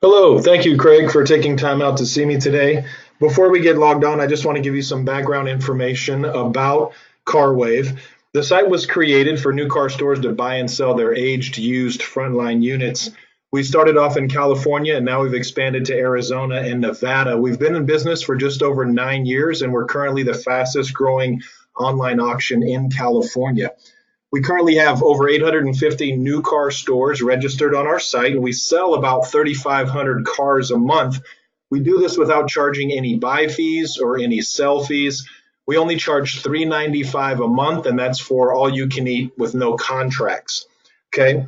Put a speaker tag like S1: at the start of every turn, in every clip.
S1: Hello, thank you, Craig, for taking time out to see me today. Before we get logged on, I just want to give you some background information about CarWave. The site was created for new car stores to buy and sell their aged, used frontline units. We started off in California and now we've expanded to Arizona and Nevada. We've been in business for just over 9 years and we're currently the fastest growing online auction in California. We currently have over 850 new car stores registered on our site, and we sell about 3,500 cars a month. We do this without charging any buy fees or any sell fees. We only charge $3.95 a month, and that's for all you can eat with no contracts. Okay.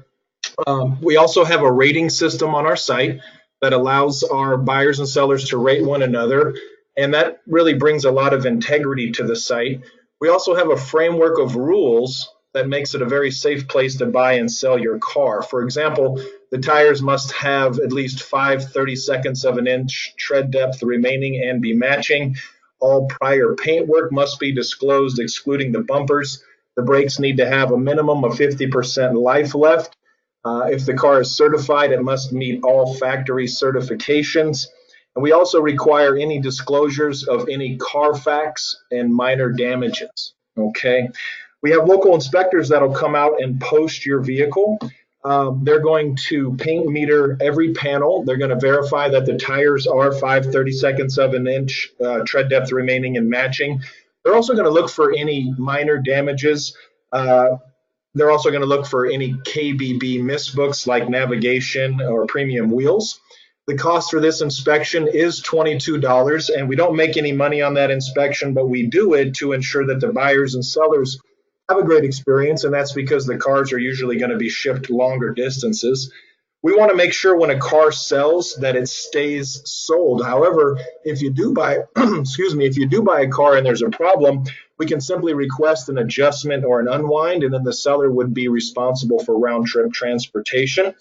S1: We also have a rating system on our site that allows our buyers and sellers to rate one another, and that really brings a lot of integrity to the site. We also have a framework of rules that makes it a very safe place to buy and sell your car. For example, the tires must have at least 5/32 of an inch tread depth remaining and be matching. All prior paint work must be disclosed, excluding the bumpers. The brakes need to have a minimum of 50% life left. If the car is certified, it must meet all factory certifications. And we also require any disclosures of any Carfax and minor damages. Okay. We have local inspectors that'll come out and post your vehicle. They're going to paint meter every panel. They're going to verify that the tires are 5/32 of an inch tread depth remaining and matching. They're also going to look for any minor damages. They're also going to look for any KBB misbooks like navigation or premium wheels. The cost for this inspection is $22, and we don't make any money on that inspection, but we do it to ensure that the buyers and sellers have a great experience, and that's because the cars are usually going to be shipped longer distances. We want to make sure when a car sells that it stays sold. However, if you do buy, if you do buy a car and there's a problem, we can simply request an adjustment or an unwind, and then the seller would be responsible for round trip transportation.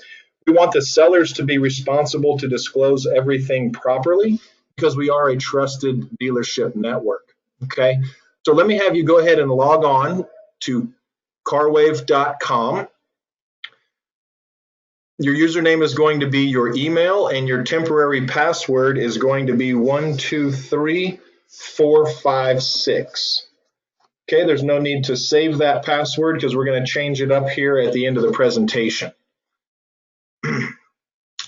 S1: We want the sellers to be responsible to disclose everything properly because we are a trusted dealership network. Okay, so let me have you go ahead and log on to carwave.com. Your username is going to be your email, and your temporary password is going to be 123456. Okay, there's no need to save that password because we're going to change it up here at the end of the presentation.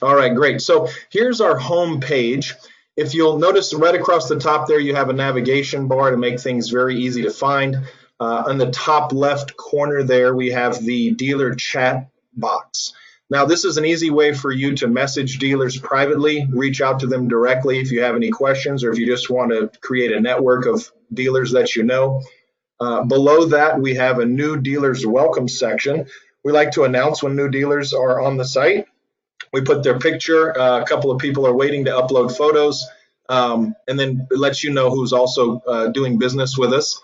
S1: All right, great. So here's our home page. If you'll notice right across the top there, you have a navigation bar to make things very easy to find. On the top left corner there, we have the dealer chat box. Now, this is an easy way for you to message dealers privately, reach out to them directly if you have any questions or if you just want to create a network of dealers that you know. Below that, we have a new dealers welcome section. We like to announce when new dealers are on the site. We put their picture, a couple of people are waiting to upload photos, and then it lets you know who's also doing business with us.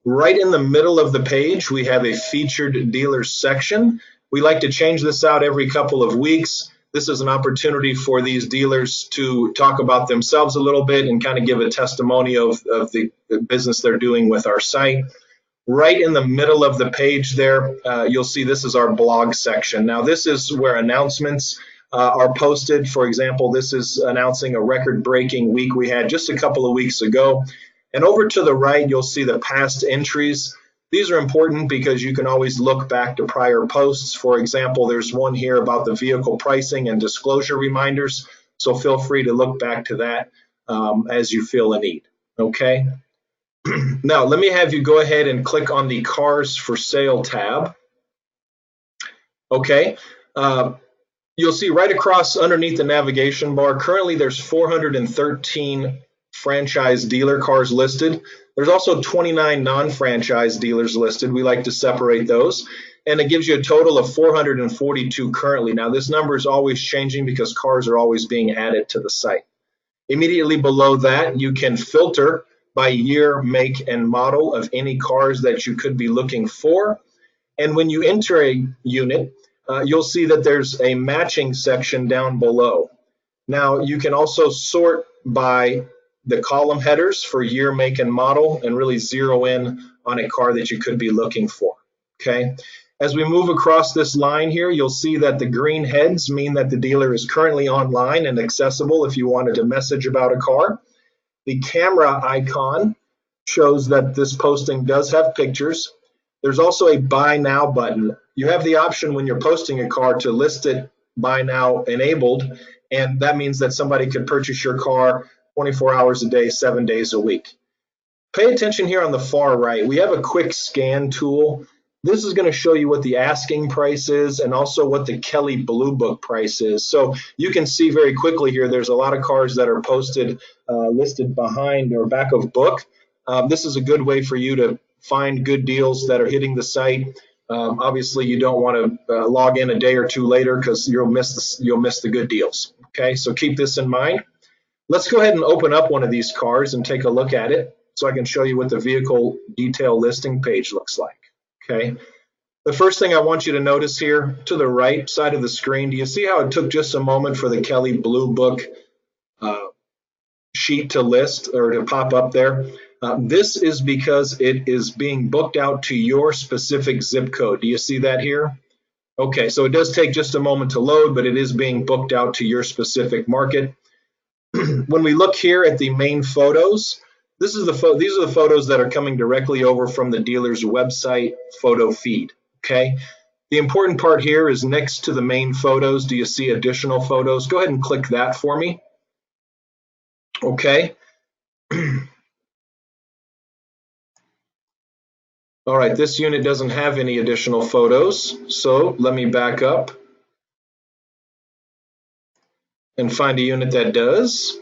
S1: Right in the middle of the page, we have a featured dealers section. We like to change this out every couple of weeks. This is an opportunity for these dealers to talk about themselves a little bit and kind of give a testimony of the business they're doing with our site. Right in the middle of the page there, you'll see this is our blog section. Now, this is where announcements are posted. For example, this is announcing a record-breaking week we had just a couple of weeks ago. And over to the right, you'll see the past entries. These are important because you can always look back to prior posts. For example, there's one here about the vehicle pricing and disclosure reminders. So feel free to look back to that as you feel a need. Okay. Now, let me have you go ahead and click on the Cars for Sale tab. Okay. You'll see right across underneath the navigation bar, currently there's 413 franchise dealer cars listed. There's also 29 non-franchise dealers listed. We like to separate those. And it gives you a total of 442 currently. Now, this number is always changing because cars are always being added to the site. Immediately below that, you can filter by year, make, and model of any cars that you could be looking for. And when you enter a unit, you'll see that there's a matching section down below. Now, you can also sort by the column headers for year, make, and model and really zero in on a car that you could be looking for. Okay. As we move across this line here, you'll see that the green heads mean that the dealer is currently online and accessible if you wanted to message about a car. The camera icon shows that this posting does have pictures. There's also a buy now button. You have the option when you're posting a car to list it buy now enabled, and that means that somebody could purchase your car 24 hours a day, 7 days a week. Pay attention here on the far right. We have a quick scan tool. This is going to show you what the asking price is and also what the Kelley Blue Book price is. So you can see very quickly here, there's a lot of cars that are posted, listed behind or back of book. This is a good way for you to find good deals that are hitting the site. Obviously, you don't want to log in a day or two later because you'll miss the good deals. Okay, so keep this in mind. Let's go ahead and open up one of these cars and take a look at it so I can show you what the vehicle detail listing page looks like. Okay, the first thing I want you to notice here to the right side of the screen, do you see how it took just a moment for the Kelley Blue Book sheet to list or to pop up there? This is because it is being booked out to your specific zip code. Do you see that here? Okay, so it does take just a moment to load, but it is being booked out to your specific market. When we look here at the main photos, these are the photos that are coming directly over from the dealer's website photo feed. Okay, the important part here is next to the main photos. Do you see additional photos? Go ahead and click that for me. Okay. All right, this unit doesn't have any additional photos, so let me back up and find a unit that does.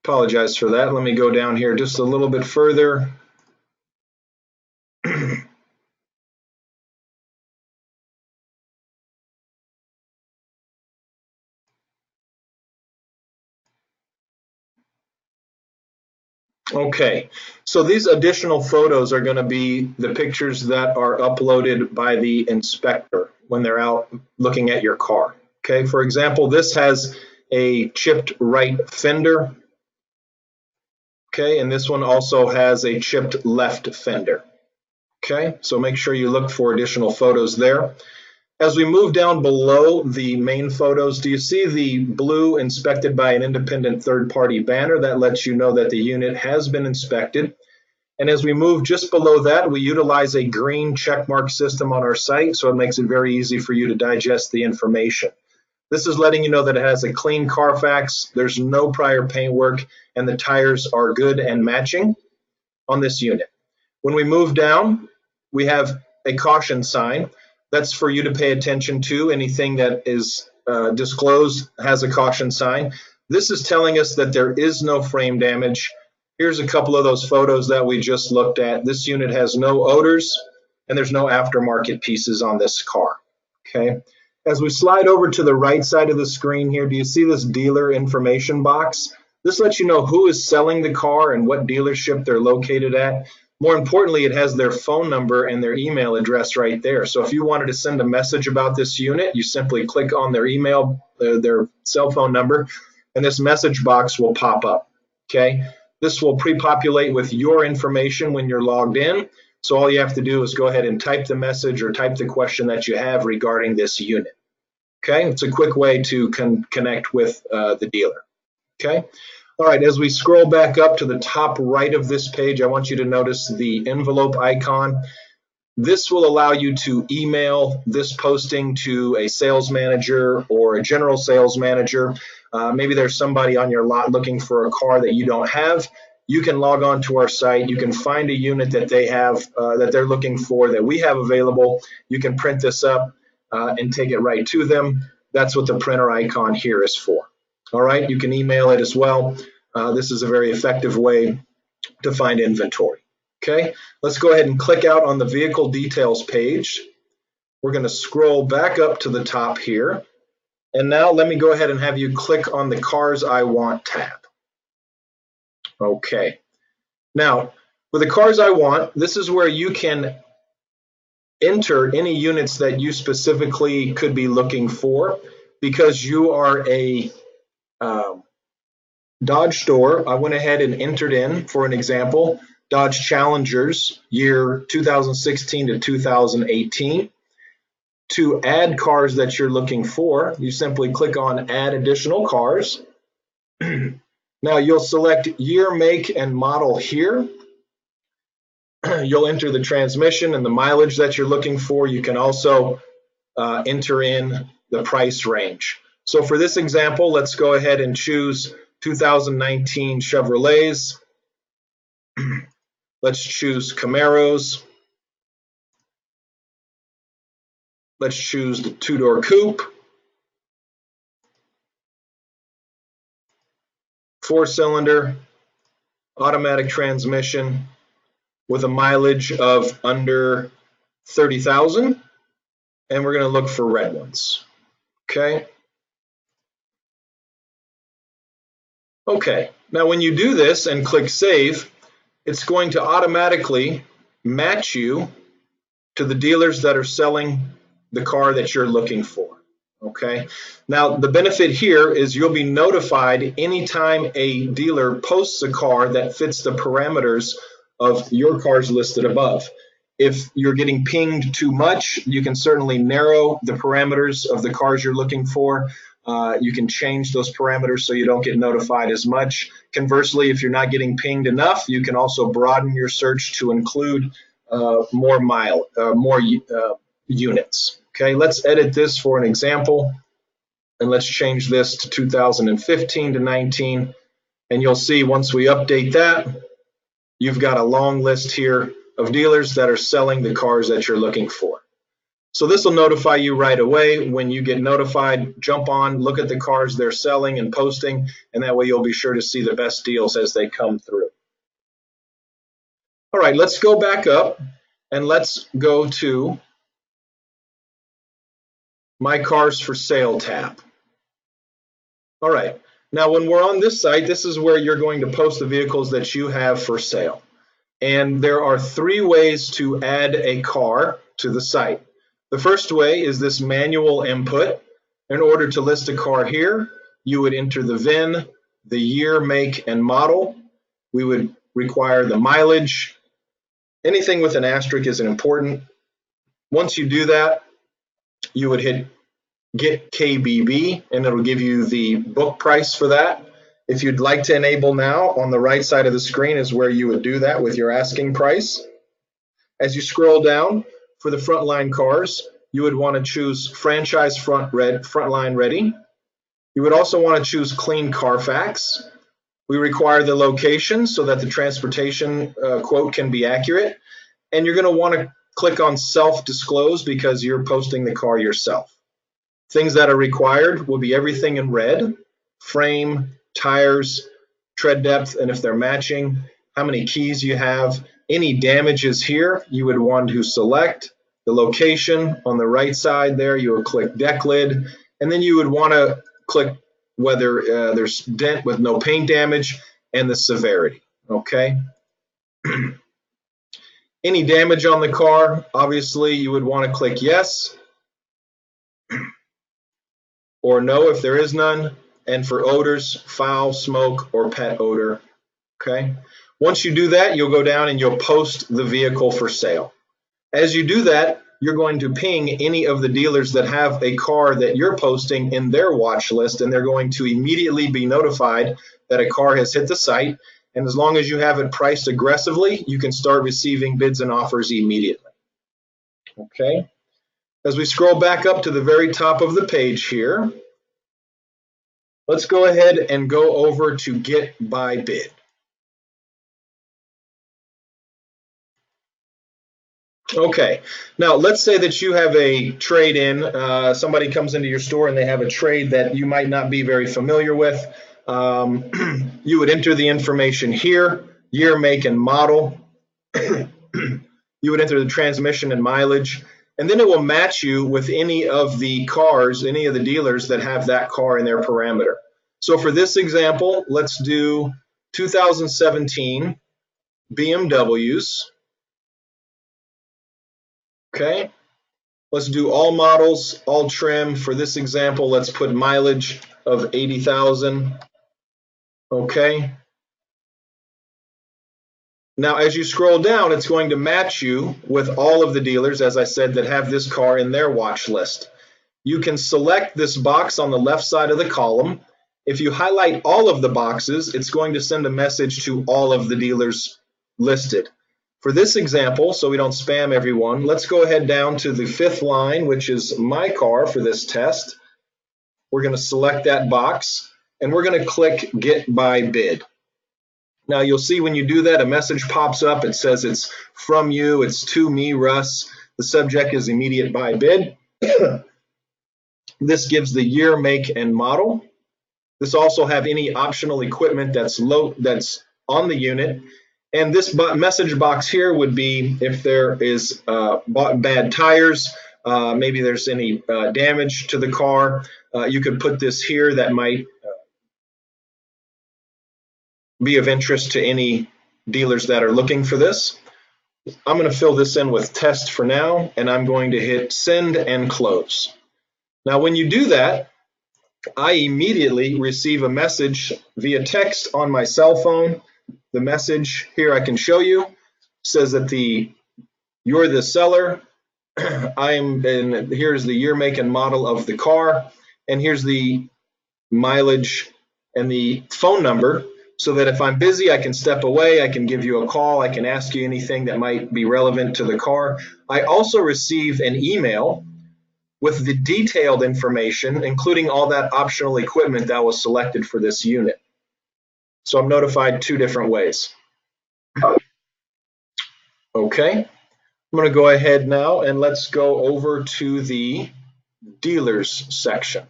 S1: Apologize for that. Let me go down here just a little bit further. Okay, so these additional photos are going to be the pictures that are uploaded by the inspector when they're out looking at your car. Okay, for example, this has a chipped right fender. Okay, and this one also has a chipped left fender. Okay, so make sure you look for additional photos there. As we move down below the main photos, do you see the blue inspected by an independent third-party banner that lets you know that the unit has been inspected? And as we move just below that, we utilize a green checkmark system on our site, so it makes it very easy for you to digest the information. This is letting you know that it has a clean Carfax, there's no prior paintwork, and the tires are good and matching on this unit. When we move down, we have a caution sign. That's for you to pay attention to. Anything that is disclosed has a caution sign. This is telling us that there is no frame damage. Here's a couple of those photos that we just looked at. This unit has no odors and there's no aftermarket pieces on this car. Okay. As we slide over to the right side of the screen here, do you see this dealer information box? This lets you know who is selling the car and what dealership they're located at. More importantly, it has their phone number and their email address right there. So if you wanted to send a message about this unit, you simply click on their email, their cell phone number, and this message box will pop up. Okay, this will pre-populate with your information when you're logged in. So all you have to do is go ahead and type the message or type the question that you have regarding this unit. Okay, it's a quick way to connect with the dealer. Okay. All right, as we scroll back up to the top right of this page, I want you to notice the envelope icon. This will allow you to email this posting to a sales manager or a general sales manager. Maybe there's somebody on your lot looking for a car that you don't have. You can log on to our site. You can find a unit that they have that they're looking for that we have available. You can print this up and take it right to them. That's what the printer icon here is for. All right, you can email it as well. This is a very effective way to find inventory. Okay, let's go ahead and click out on the vehicle details page. We're going to scroll back up to the top here. And now let me go ahead and have you click on the Cars I Want tab. Okay, now for the Cars I Want, this is where you can enter any units that you specifically could be looking for. because you are a Dodge store, I went ahead and entered in, for an example, Dodge Challengers year 2016 to 2018. To add cars that you're looking for, you simply click on Add Additional Cars. Now you'll select year, make, and model here. You'll enter the transmission and the mileage that you're looking for. You can also enter in the price range. So for this example, let's go ahead and choose 2019 Chevrolets. Let's choose Camaros. Let's choose the two-door coupe. 4-cylinder, automatic transmission with a mileage of under 30,000. And we're going to look for red ones. Okay. Okay. Now when you do this and click Save, it's going to automatically match you to the dealers that are selling the car that you're looking for. Okay. Now the benefit here is you'll be notified anytime a dealer posts a car that fits the parameters of your cars listed above. If you're getting pinged too much, you can certainly narrow the parameters of the cars you're looking for. You can change those parameters so you don't get notified as much. Conversely, if you're not getting pinged enough, you can also broaden your search to include more units. Okay, let's edit this for an example, and let's change this to 2015 to 19. And you'll see once we update that, you've got a long list here of dealers that are selling the cars that you're looking for. So this will notify you right away. When you get notified, jump on, look at the cars they're selling and posting, and that way you'll be sure to see the best deals as they come through. All right, let's go back up and let's go to My Cars for Sale tab. All right, now when we're on this site, this is where you're going to post the vehicles that you have for sale. And there are 3 ways to add a car to the site. The first way is this manual input. In order to list a car here, you would enter the VIN, the year, make, and model. We would require the mileage. Anything with an asterisk isn't important. Once you do that, you would hit Get KBB, and it'll give you the book price for that. If you'd like to enable now, on the right side of the screen is where you would do that with your asking price. As you scroll down, for the frontline cars, you would want to choose Franchise Frontline Ready. You would also want to choose Clean Carfax. We require the location so that the transportation quote can be accurate. And you're going to want to click on Self-Disclose because you're posting the car yourself. Things that are required will be everything in red: frame, tires, tread depth, and if they're matching, how many keys you have. Any damages here you would want to select. The location on the right side there, you will click Deck Lid, and then you would want to click whether there's dent with no paint damage and the severity. Okay. Any damage on the car, obviously you would want to click yes or no if there is none. And for odors, foul, smoke, or pet odor. Okay. Once you do that, you'll go down and you'll post the vehicle for sale. As you do that, you're going to ping any of the dealers that have a car that you're posting in their watch list, and they're going to immediately be notified that a car has hit the site. And as long as you have it priced aggressively, you can start receiving bids and offers immediately. Okay. As we scroll back up to the very top of the page here, let's go ahead and go over to Get by Bid. Okay, now let's say that you have a trade-in. Somebody comes into your store and they have a trade that you might not be very familiar with. You would enter the information here, year, make, and model. You would enter the transmission and mileage, and then it will match you with any of the cars, any of the dealers that have that car in their parameter. So for this example, let's do 2017 BMWs. Okay, Let's do all models, all trim. For this example, let's put mileage of 80,000. Okay. Now, as you scroll down, it's going to match you with all of the dealers, as I said, that have this car in their watch list. You can select this box on the left side of the column. If you highlight all of the boxes, it's going to send a message to all of the dealers listed. For this example, so we don't spam everyone, let's go ahead down to the 5th line, which is my car for this test. We're going to select that box, and we're going to click Get by Bid. Now you'll see when you do that, a message pops up. It says it's from you, it's to me, Russ. The subject is immediate buy bid. This gives the year, make, and model. This also have any optional equipment that's on the unit. And this message box here would be if there is bad tires, maybe there's any damage to the car. You could put this here that might be of interest to any dealers that are looking for this. I'm going to fill this in with test for now, and I'm going to hit send and close. Now, when you do that, I immediately receive a message via text on my cell phone. The message here I can show you says that you're the seller. and here's the year, make, and model of the car, and here's the mileage and the phone number, so that if I'm busy, I can step away, I can give you a call, I can ask you anything that might be relevant to the car. I also receive an email with the detailed information, including all that optional equipment that was selected for this unit. So I'm notified 2 different ways. Okay, I'm going to go ahead now and let's go over to the dealers section.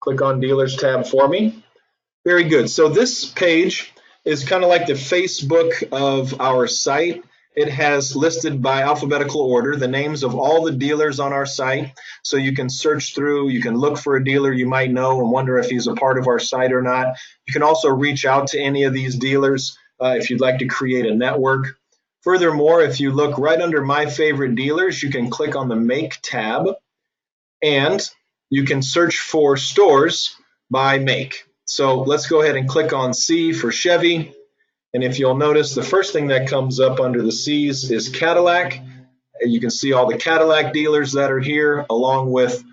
S1: Click on dealers tab for me. Very good. So this page is kind of like the Facebook of our site. It has listed by alphabetical order the names of all the dealers on our site. So you can search through, you can look for a dealer you might know and wonder if he's a part of our site or not. You can also reach out to any of these dealers if you'd like to create a network. Furthermore, if you look right under My Favorite Dealers, you can click on the Make tab and you can search for stores by make. So let's go ahead and click on C for Chevy. And if you'll notice, the first thing that comes up under the C's is Cadillac. You can see all the Cadillac dealers that are here, along with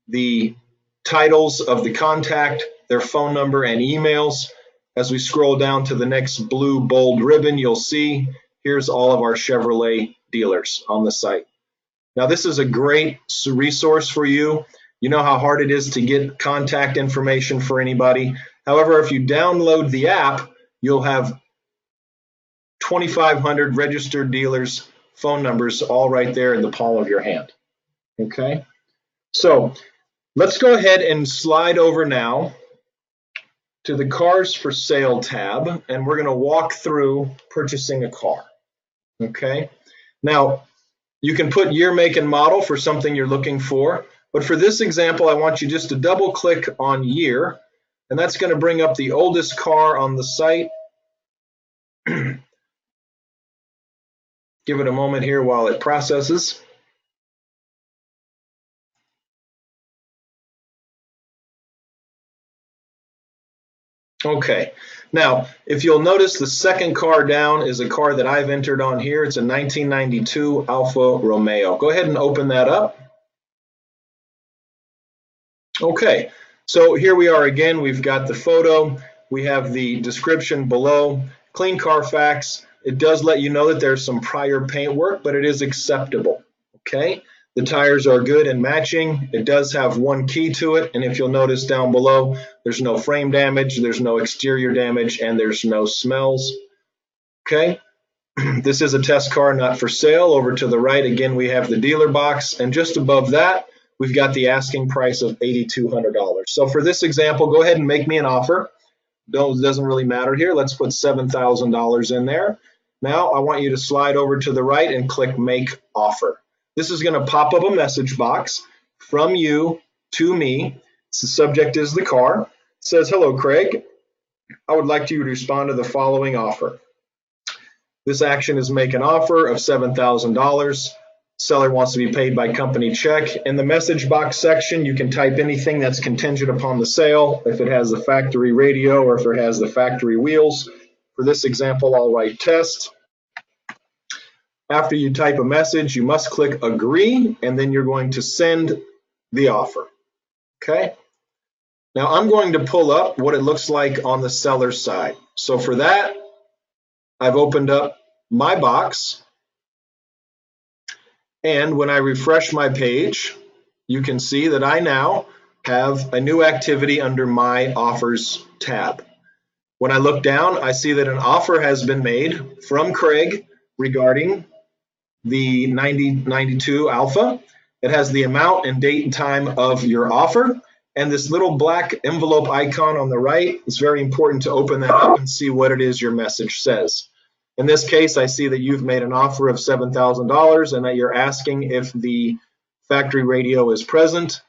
S1: the titles of the contact, their phone number, and emails. As we scroll down to the next blue bold ribbon, you'll see here's all of our Chevrolet dealers on the site. Now, this is a great resource for you. You know how hard it is to get contact information for anybody. However, if you download the app, you'll have 2,500 registered dealers' phone numbers all right there in the palm of your hand. Okay, so let's go ahead and slide over now to the Cars for Sale tab, and we're going to walk through purchasing a car. Okay, now you can put year, make, and model for something you're looking for, but for this example, I want you just to double click on year, and that's going to bring up the oldest car on the site. Give it a moment here while it processes. Okay, now if you'll notice, the second car down is a car that I've entered on here. It's a 1992 Alfa Romeo. Go ahead and open that up. Okay, so here we are again. We've got the photo. We have the description below. Clean Carfax. It does let you know that there's some prior paint work, but it is acceptable. Okay, the tires are good and matching. It does have one key to it, and if you'll notice down below, there's no frame damage, there's no exterior damage, and there's no smells. Okay, this is a test car, not for sale. Over to the right, again, we have the dealer box, and just above that, we've got the asking price of $8,200. So for this example, go ahead and make me an offer. It doesn't really matter here. Let's put $7,000 in there. Now I want you to slide over to the right and click Make Offer. This is going to pop up a message box from you to me. The subject is the car. It says, "Hello, Craig. I would like you to respond to the following offer. This action is make an offer of $7,000. Seller wants to be paid by company check. In the message box section, you can type anything that's contingent upon the sale, if it has the factory radio or if it has the factory wheels. For this example, I'll write test. After you type a message, you must click agree, and then you're going to send the offer. Okay? Now I'm going to pull up what it looks like on the seller's side. So for that, I've opened up my box. And when I refresh my page, you can see that I now have a new activity under my offers tab. When I look down, I see that an offer has been made from Craig regarding the 9092 Alpha. It has the amount and date and time of your offer. And this little black envelope icon on the right, it's very important to open that up and see what it is your message says. In this case, I see that you've made an offer of $7,000 and that you're asking if the factory radio is present.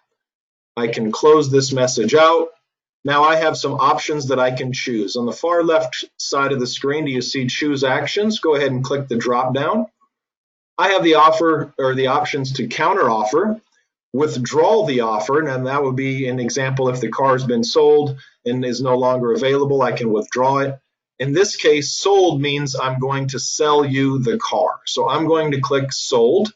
S1: I can close this message out. Now I have some options that I can choose. On the far left side of the screen, do you see choose actions? Go ahead and click the drop down. I have the offer or the options to counter offer, withdraw the offer, and that would be an example if the car has been sold and is no longer available, I can withdraw it. In this case, sold means I'm going to sell you the car. So I'm going to click sold.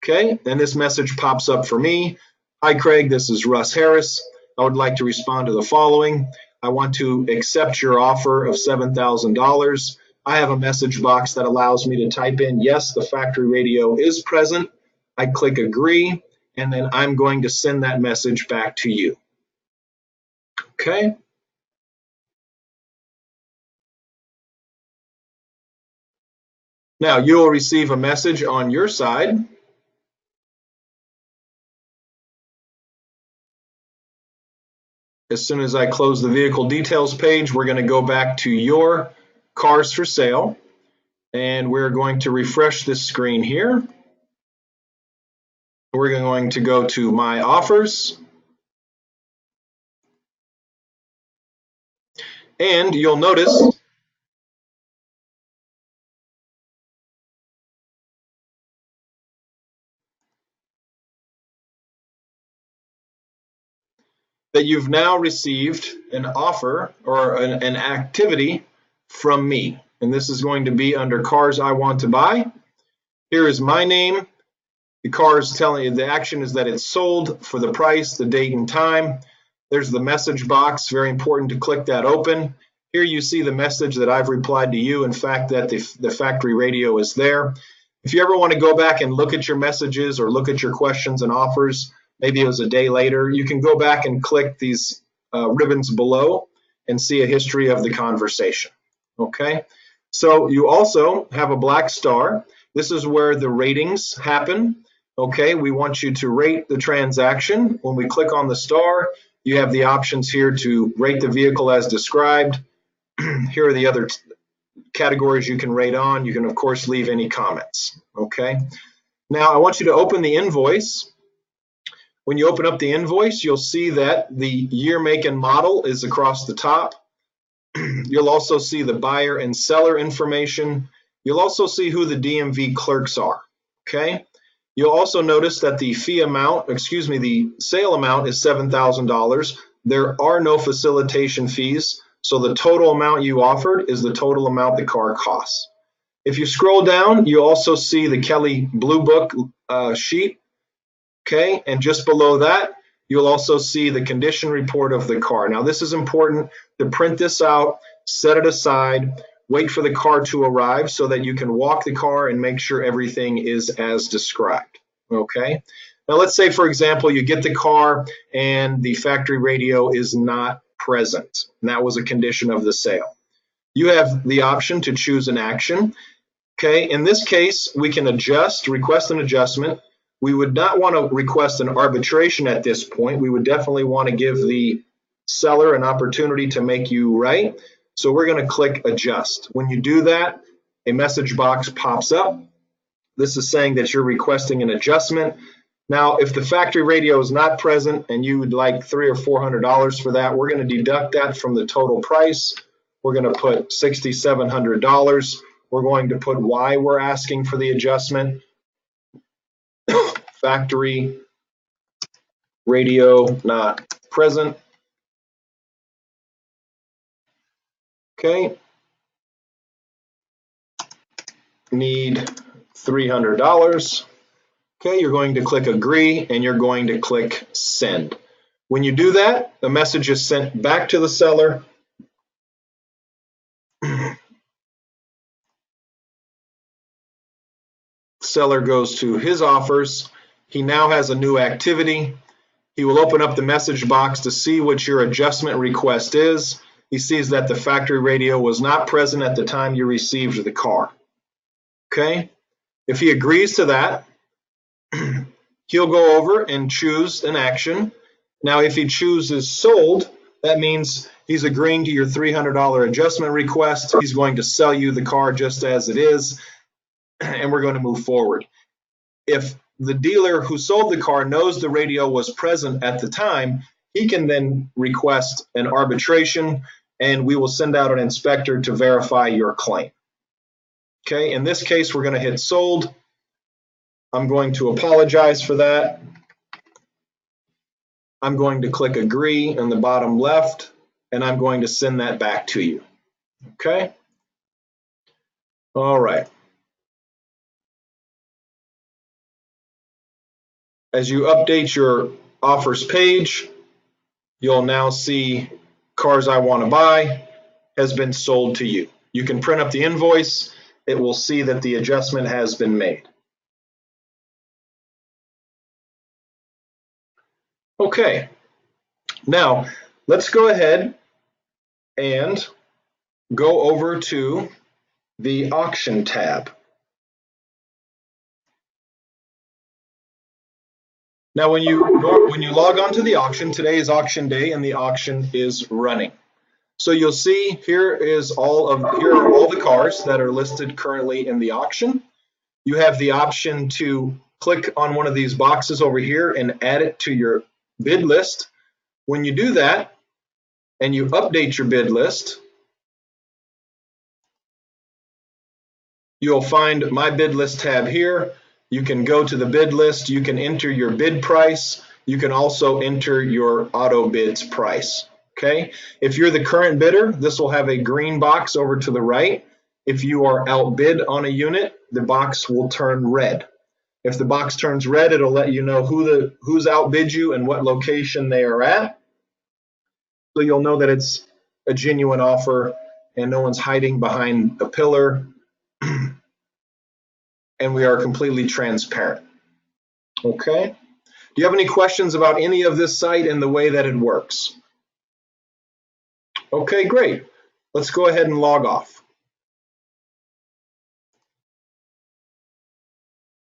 S1: Okay, and this message pops up for me. Hi Craig, this is Russ Harris. I would like to respond to the following. I want to accept your offer of $7,000. I have a message box that allows me to type in, yes, the factory radio is present. I click agree, and then I'm going to send that message back to you. Okay. Now you will receive a message on your side. As soon as I close the vehicle details page, we're going to go back to your cars for sale, and we're going to refresh this screen here. We're going to go to my offers, and you'll notice that you've now received an offer or an activity from me. And this is going to be under cars I want to buy. Here is my name. The car is telling you the action is that it's sold for the price, the date and time. There's the message box, very important to click that open. Here you see the message that I've replied to you, in fact, that the factory radio is there. If you ever want to go back and look at your messages or look at your questions and offers, maybe it was a day later, you can go back and click these ribbons below and see a history of the conversation. Okay, so you also have a black star. This is where the ratings happen. Okay, we want you to rate the transaction. When we click on the star, you have the options here to rate the vehicle as described. Here are the other categories you can rate on. You can, of course, leave any comments. Okay, now I want you to open the invoice. When you open up the invoice, you'll see that the year, make, and model is across the top. You'll also see the buyer and seller information. You'll also see who the DMV clerks are. Okay. You'll also notice that the the sale amount is $7,000. There are no facilitation fees, so the total amount you offered is the total amount the car costs. If you scroll down, you also see the Kelly Blue Book sheet. Okay, and just below that, you'll also see the condition report of the car. Now, this is important to print this out, set it aside, wait for the car to arrive so that you can walk the car and make sure everything is as described. Okay, now let's say, for example, you get the car and the factory radio is not present, and that was a condition of the sale. You have the option to choose an action. Okay, in this case, we can request an adjustment. We would not want to request an arbitration at this point. We would definitely want to give the seller an opportunity to make you right. So we're going to click adjust. When you do that, a message box pops up. This is saying that you're requesting an adjustment. Now, if the factory radio is not present and you would like $300 or $400 for that, we're going to deduct that from the total price. We're going to put $6,700. We're going to put why we're asking for the adjustment. factory radio not present. Okay. Need $300. Okay, you're going to click agree and you're going to click send. When you do that, the message is sent back to the seller. Seller goes to his offers. He now has a new activity. He will open up the message box to see what your adjustment request is. He sees that the factory radio was not present at the time you received the car. Okay, if he agrees to that, he'll go over and choose an action. Now, if he chooses sold, that means he's agreeing to your $300 adjustment request. He's going to sell you the car just as it is, and we're going to move forward. If the dealer who sold the car knows the radio was present at the time, he can then request an arbitration, and we will send out an inspector to verify your claim. Okay, in this case, we're going to hit sold. I'm going to apologize for that. I'm going to click agree in the bottom left, and I'm going to send that back to you. Okay? All right. As you update your offers page, you'll now see cars I want to buy has been sold to you. You can print up the invoice. It will see that the adjustment has been made. Okay. Now, let's go ahead and go over to the auction tab. Now, when you log on to the auction, today is auction day and the auction is running. So you'll see here are all the cars that are listed currently in the auction. You have the option to click on one of these boxes over here and add it to your bid list. When you do that and you update your bid list, you'll find my bid list tab here. You can go to the bid list. You can enter your bid price. You can also enter your auto bids price. Okay. If you're the current bidder, this will have a green box over to the right. If you are outbid on a unit, the box will turn red. If the box turns red, it'll let you know who's outbid you and what location they are at. So you'll know that it's a genuine offer and no one's hiding behind a pillar. And we are completely transparent. Okay. Do you have any questions about any of this site and the way that it works? Okay, great. Let's go ahead and log off.